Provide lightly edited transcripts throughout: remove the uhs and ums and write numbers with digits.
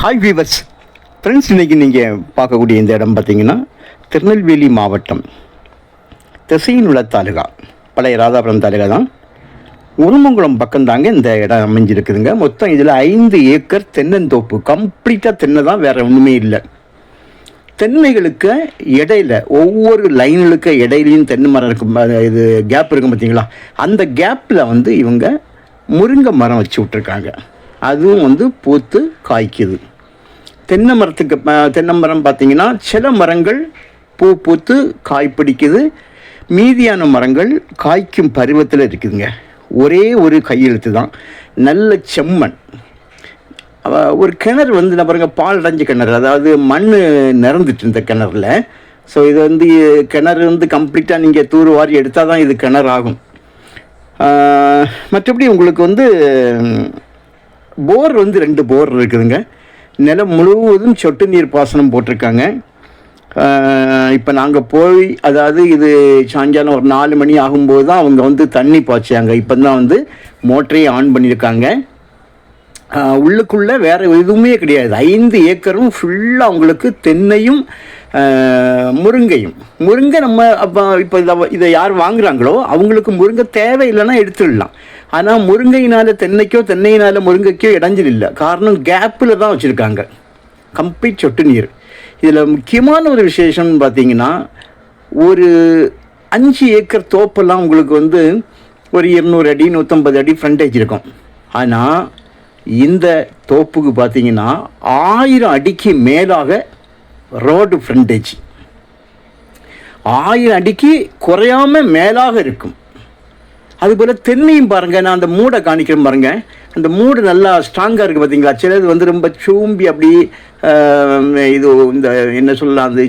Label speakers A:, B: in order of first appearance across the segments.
A: Hi viewers friends, இன்றைக்கி நீங்கள் பார்க்கக்கூடிய இந்த இடம் பார்த்திங்கன்னா திருநெல்வேலி மாவட்டம் திசையினுள்ள தாலுகா, பழைய ராதாபுரம் தாலுகா தான். உருமங்குளம் பக்கம்தாங்க இந்த இடம் அமைஞ்சிருக்குதுங்க. மொத்தம் இதில் 5 ஏக்கர் தென்னந்தோப்பு, கம்ப்ளீட்டாக தென்னை தான், வேறு ஒன்றுமே இல்லை. தென்னைகளுக்கு இடையில ஒவ்வொரு லைனுக்கு இடையிலையும் தென்னை மரம் இருக்கும், இது கேப் இருக்கும் பார்த்தீங்களா, அந்த கேப்பில் வந்து இவங்க முருங்கை மரம் வச்சு விட்ருக்காங்க. அதுவும் பூத்து காய்க்குது. தென்னை மரம் பார்த்திங்கன்னா சில மரங்கள் பூ பூத்து காய் பிடிக்குது, மீதியான மரங்கள் காய்க்கும் பருவத்தில் இருக்குதுங்க. ஒரே ஒரு கையெழுத்து தான், நல்ல செம்மண். ஒரு கிணறு நான் பாருங்க, பால் அடைஞ்ச கிணறு, அதாவது மண் நிறந்துட்டு இந்த கிணறுல. ஸோ இது கிணறு கம்ப்ளீட்டாக நீங்கள் தூர் வாரி எடுத்தால் தான் இது கிணறு ஆகும். மற்றபடி உங்களுக்கு போர் 2 போர் இருக்குதுங்க. நிலம் முழுவதும் சொட்டு நீர் பாசனம் போட்டிருக்காங்க. இப்போ நாங்கள் போய், அதாவது இது சாயங்காலம் ஒரு 4 மணி ஆகும்போது தான் அவங்க தண்ணி பாய்ச்சாங்க. இப்போ தான் மோட்டரையே ஆன் பண்ணியிருக்காங்க. உள்ளுக்குள்ளே வேறு எதுவுமே கிடையாது. 5 ஏக்கரும் ஃபுல்லாக அவங்களுக்கு தென்னையும் முருங்கை நம்ம இப்போ இதை யார் வாங்குகிறாங்களோ அவங்களுக்கு முருங்கை தேவையில்லைன்னா எடுத்துடலாம். ஆனால் முருங்கையினால் தென்னைக்கோ தென்னையினால் முருங்கைக்கோ இடைஞ்சல் இல்லை. காரணம் கேப்பில் தான் வச்சுருக்காங்க, கம்ப்ளீட் சொட்டு நீர். இதில் முக்கியமான ஒரு விசேஷம்னு பார்த்தீங்கன்னா, ஒரு 5 ஏக்கர் தோப்பெல்லாம் உங்களுக்கு ஒரு 200 அடி 150 அடி ஃப்ரண்டேஜ் இருக்கும். ஆனால் இந்த தோப்புக்கு பார்த்தீங்கன்னா 1000 அடிக்கு மேலாக ரோடு ஃப்ரண்டேஜ், 1000 அடிக்கு குறையாமல் மேலாக இருக்கும். அதுபோல் தென்னையும் பாருங்கள், நான் அந்த மூடை காணிக்கிறேன் பாருங்கள். அந்த மூடு நல்லா ஸ்ட்ராங்காக இருக்குது பார்த்தீங்களா. சிலது ரொம்ப சூம்பி அப்படி இது இந்த என்ன சொல்லலாம், அந்த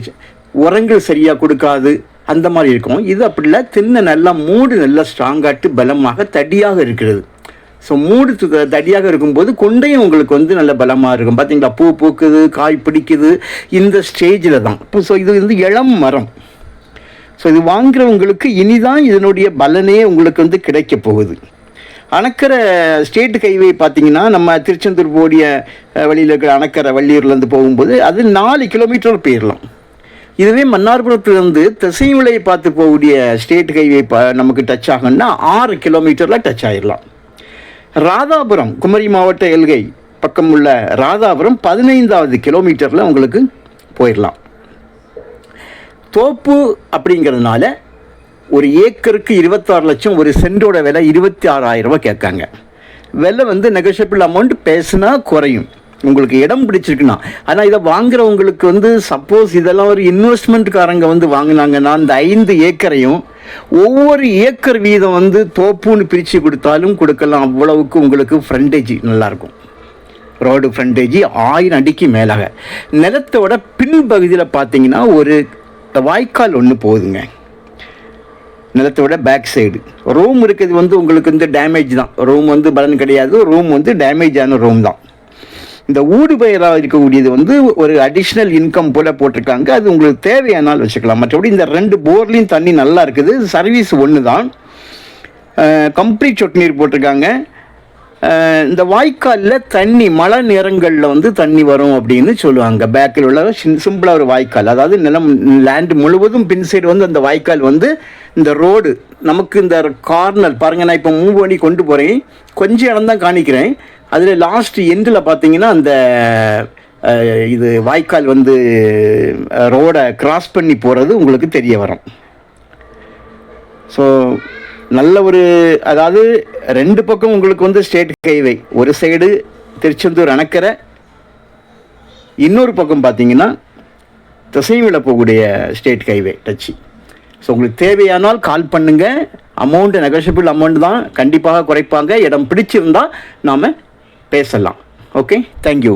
A: உரங்கள் சரியாக கொடுக்காது, அந்த மாதிரி இருக்கும். இது அப்படி இல்லை, தென்னை நல்லா மூடு நல்லா ஸ்ட்ராங்காட்டு பலமாக தடியாக இருக்கிறது. ஸோ மூடு தடியாக இருக்கும்போது கொண்டையும் உங்களுக்கு நல்ல பலமாக இருக்கும் பார்த்தீங்களா. பூ பூக்குது, காய் பிடிக்குது, இந்த ஸ்டேஜில் தான். இப்போ ஸோ இது இளம் மரம். ஸோ இது வாங்குறவங்களுக்கு இனிதான் இதனுடைய பலனே உங்களுக்கு கிடைக்க போகுது. அணக்கரை ஸ்டேட் ஹைவே பார்த்தீங்கன்னா, நம்ம திருச்செந்தூர் போடிய வழியில் இருக்கிற அணக்கரை வள்ளியூர்லேருந்து போகும்போது அது 4 கிலோமீட்டர் போயிடலாம். இதுவே மன்னார்புரத்துலேருந்து திசைவிலையை பார்த்து போகக்கூடிய ஸ்டேட் ஹைவே நமக்கு டச் ஆகணும்னா 6 கிலோமீட்டரில் டச் ஆகிடலாம். ராதாபுரம், குமரி மாவட்ட எல்கை பக்கம் உள்ள ராதாபுரம் 15வது கிலோமீட்டரில் உங்களுக்கு போயிடலாம். தோப்பு அப்படிங்கிறதுனால ஒரு ஏக்கருக்கு 26 லட்சம், ஒரு சென்டோட விலை 26,000 ரூபா கேட்காங்க. விலை நெகோஷியபிள் அமௌண்ட், பேசுனா குறையும் உங்களுக்கு இடம் பிடிச்சிருக்குன்னா. ஆனால் இதை வாங்குறவங்களுக்கு சப்போஸ் இதெல்லாம் ஒரு இன்வெஸ்ட்மெண்ட்டுக்காரங்க வாங்கினாங்கன்னா, அந்த 5 ஏக்கரையும் ஒவ்வொரு ஏக்கர் வீதம் தோப்புன்னு பிரித்து கொடுத்தாலும் கொடுக்கலாம். அவ்வளவுக்கு உங்களுக்கு ஃப்ரண்டேஜ் நல்லாயிருக்கும். ரோடு ஃப்ரண்டேஜ் 1000 அடிக்கு மேலாக. நிலத்தோட பின்பகுதியில் பார்த்தீங்கன்னா ஒரு வாய்க்கால் ஒன்று போகுதுங்க. நிலத்தோட பேக் சைடு ரூம் இருக்குது உங்களுக்கு டேமேஜ் தான். ரூம் பலன் கிடையாது, ரூம் டேமேஜ் ஆன ரூம் தான். இந்த ஊடு பயிராக இருக்கக்கூடியது ஒரு அடிஷ்னல் இன்கம் போல் போட்டிருக்காங்க. அது உங்களுக்கு தேவையானால் வச்சுக்கலாம். மற்றபடி இந்த 2 போர்லேயும் தண்ணி நல்லா இருக்குது. சர்வீஸ் ஒன்று தான், கம்ப்ளீட் சொட்டு நீர் போட்டிருக்காங்க. இந்த வாய்க்காலில் தண்ணி மழை நேரங்களில் தண்ணி வரும் அப்படின்னு சொல்லுவாங்க. பேக்கில் உள்ள சிம்பிளாக ஒரு வாய்க்கால், அதாவது லேண்டு முழுவதும் பின் சைடு அந்த வாய்க்கால் இந்த ரோடு நமக்கு இந்த கார்னர் பாருங்கள். நான் இப்போ மூவ் பண்ணி கொண்டு போகிறேன், கொஞ்சம் இடம் தான் காணிக்கிறேன். அதில் லாஸ்ட் எண்டில் பார்த்தீங்கன்னா அந்த இது வாய்க்கால் ரோடை கிராஸ் பண்ணி போகிறது உங்களுக்கு தெரிய வரும். ஸோ நல்ல ஒரு, அதாவது 2 பக்கம் உங்களுக்கு ஸ்டேட் ஹைவே, ஒரு சைடு திருச்செந்தூர் அணக்கரை, இன்னொரு பக்கம் பார்த்தீங்கன்னா திசைவில போகக்கூடிய ஸ்டேட் ஹைவே டச்சு. ஸோ உங்களுக்கு தேவையானால் கால் பண்ணுங்கள். அமௌண்ட்டு நெகோஷியபிள் அமௌண்ட் தான், கண்டிப்பாக குறைப்பாங்க. இடம் பிடிச்சிருந்தால் நாம் பேசலாம். Okay, thank you.